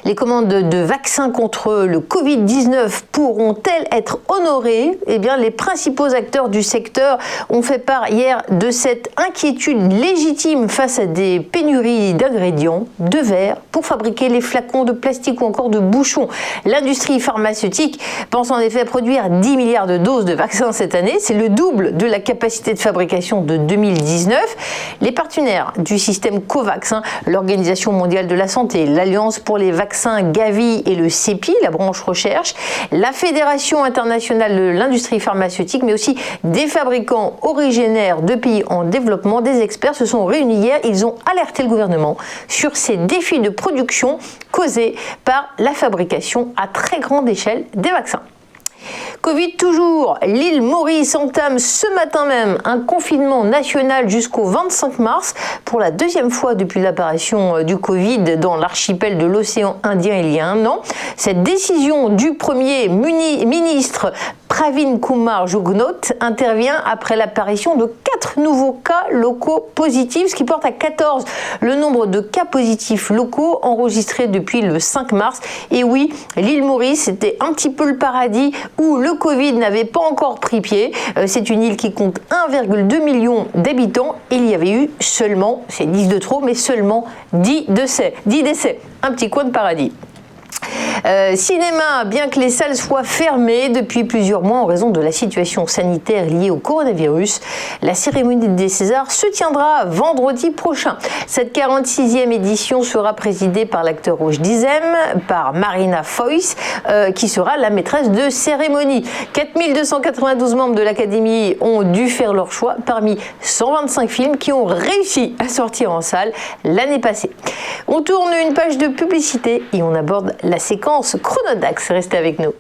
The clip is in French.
Les commandes de vaccins contre le Covid-19 pourront-elles être honorées? Eh bien, les principaux acteurs du secteur ont fait part hier de cette inquiétude légitime face à des pénuries d'ingrédients, de verre pour fabriquer les flacons de plastique ou encore de bouchons. L'industrie pharmaceutique pense en effet produire 10 milliards de doses de vaccins cette année. C'est le double de la capacité de fabrication de 2019. Les partenaires du système COVAX, l'Organisation mondiale de la santé, l'Alliance pour les vaccins Gavi et le CEPI, la branche recherche, la Fédération internationale de l'industrie pharmaceutique, mais aussi des fabricants originaires de pays en développement, des experts se sont réunis hier. Ils ont alerté le gouvernement sur ces défis de production causés par la fabrication à très grande échelle des vaccins. Covid toujours, l'île Maurice entame ce matin même un confinement national jusqu'au 25 mars pour la deuxième fois depuis l'apparition du Covid dans l'archipel de l'océan Indien il y a un an. Cette décision du Premier ministre Pravin Kumar Jugnauth intervient après l'apparition de 4 nouveaux cas locaux positifs, ce qui porte à 14 le nombre de cas positifs locaux enregistrés depuis le 5 mars. Et oui, l'île Maurice, c'était un petit peu le paradis où le Covid n'avait pas encore pris pied. C'est une île qui compte 1,2 million d'habitants. Il y avait eu seulement, c'est 10 de trop, mais seulement 10 décès. Un petit coin de paradis. Cinéma, bien que les salles soient fermées depuis plusieurs mois en raison de la situation sanitaire liée au coronavirus, la cérémonie des Césars se tiendra vendredi prochain. Cette 46e édition sera présidée par l'acteur Roche Dizem, par Marina Foïs, qui sera la maîtresse de cérémonie. 4292 membres de l'Académie ont dû faire leur choix parmi 125 films qui ont réussi à sortir en salle l'année passée. On tourne une page de publicité et on aborde la séquence Chronodax. Restez avec nous.